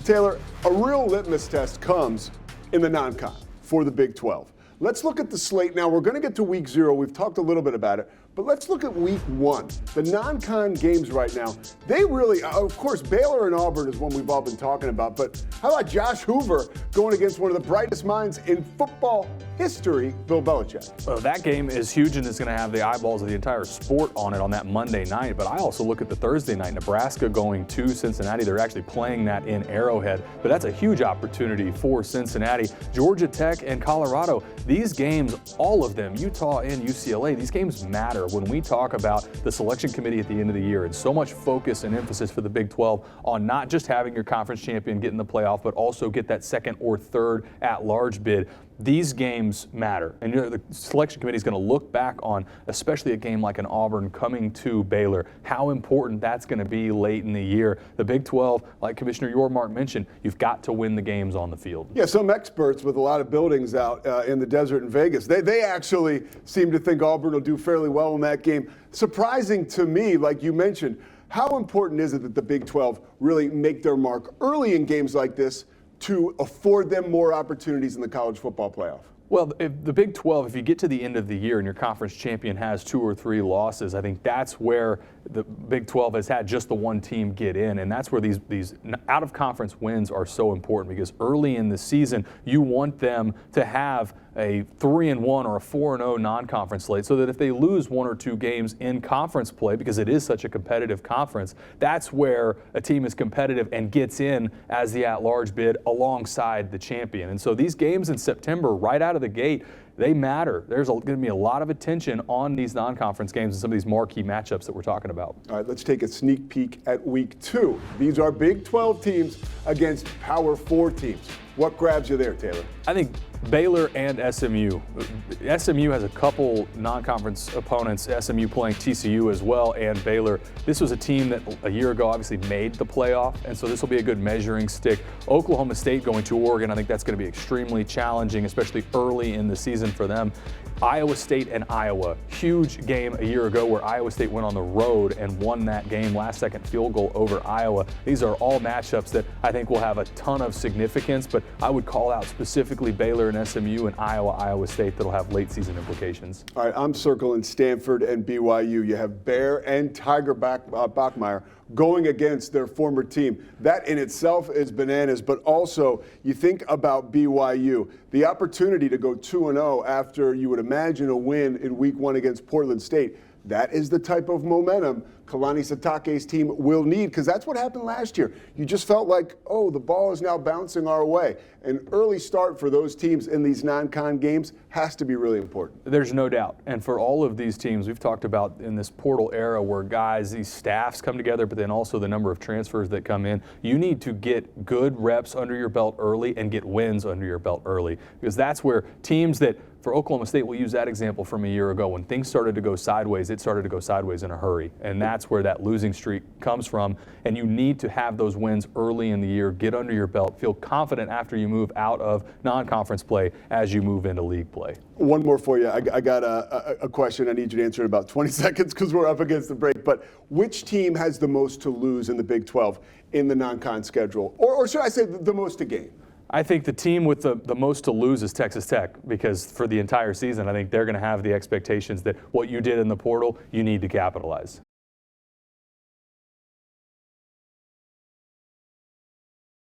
Taylor, a real litmus test comes in the non-con for the Big 12. Let's look at the slate now. We're going to get to week 0. We've talked a little bit about it, but let's look at week 1. The non-con games right now, they really, of course, Baylor and Auburn is one we've all been talking about, but how about Josh Hoover going against one of the brightest minds in football history, Bill Belichick? Well, that game is huge and it's going to have the eyeballs of the entire sport on it on that Monday night, but I also look at the Thursday night, Nebraska going to Cincinnati. They're actually playing that in Arrowhead, but that's a huge opportunity for Cincinnati. Georgia Tech and Colorado, these games, all of them, Utah and UCLA, these games matter when we talk about the selection committee at the end of the year, and so much focus and emphasis for the Big 12 on not just having your conference champion get in the playoff, but also get that second or third at-large bid. These games matter, and the selection committee is going to look back on, especially a game like an Auburn coming to Baylor, how important that's going to be late in the year. The Big 12, like Commissioner Yormark mentioned, you've got to win the games on the field. Yeah, some experts with a lot of buildings out in the desert in Vegas, they actually seem to think Auburn will do fairly well in that game. Surprising to me, like you mentioned, how important is it that the Big 12 really make their mark early in games like this to afford them more opportunities in the college football playoff? Well, if the Big 12, if you get to the end of the year and your conference champion has 2 or 3 losses, I think that's where the Big 12 has had just the one team get in, and that's where these out-of-conference wins are so important, because early in the season, you want them to have a 3-1 or a 4-0 non-conference slate, so that if they lose 1 or 2 games in conference play, because it is such a competitive conference, that's where a team is competitive and gets in as the at-large bid alongside the champion. And so these games in September, right out of the gate, they matter. There's going to be a lot of attention on these non-conference games and some of these marquee matchups that we're talking about. All right, let's take a sneak peek at week 2. These are Big 12 teams against Power 4 teams. What grabs you there, Taylor? I think Baylor and SMU. SMU has a couple non-conference opponents, SMU playing TCU as well, and Baylor. This was a team that a year ago obviously made the playoff, and so this will be a good measuring stick. Oklahoma State going to Oregon, I think that's going to be extremely challenging, especially early in the season for them. Iowa State and Iowa, huge game a year ago where Iowa State went on the road and won that game, last-second field goal over Iowa. These are all matchups that I think will have a ton of significance, but I would call out specifically Baylor and SMU and Iowa State that'll have late-season implications. All right, I'm circling Stanford and BYU. You have Bear and Tiger Bachmeier going against their former team. That in itself is bananas, but also you think about BYU, the opportunity to go 2-0 after you would imagine a win in week 1 against Portland State. That is the type of momentum Kalani Sitake's team will need, because that's what happened last year. You just felt like, oh, the ball is now bouncing our way. An early start for those teams in these non-con games has to be really important. There's no doubt. And for all of these teams, we've talked about in this portal era where guys, these staffs come together, but then also the number of transfers that come in, you need to get good reps under your belt early and get wins under your belt early, because that's where teams that, for Oklahoma State, we'll use that example from a year ago. When things started to go sideways, it started to go sideways in a hurry. And that's where that losing streak comes from. And you need to have those wins early in the year, get under your belt, feel confident after you move out of non-conference play as you move into league play. One more for you. I got a question I need you to answer in about 20 seconds because we're up against the break. But which team has the most to lose in the Big 12 in the non-con schedule? Or should I say the most to gain? I think the team with the most to lose is Texas Tech, because for the entire season, I think they're going to have the expectations that what you did in the portal, you need to capitalize.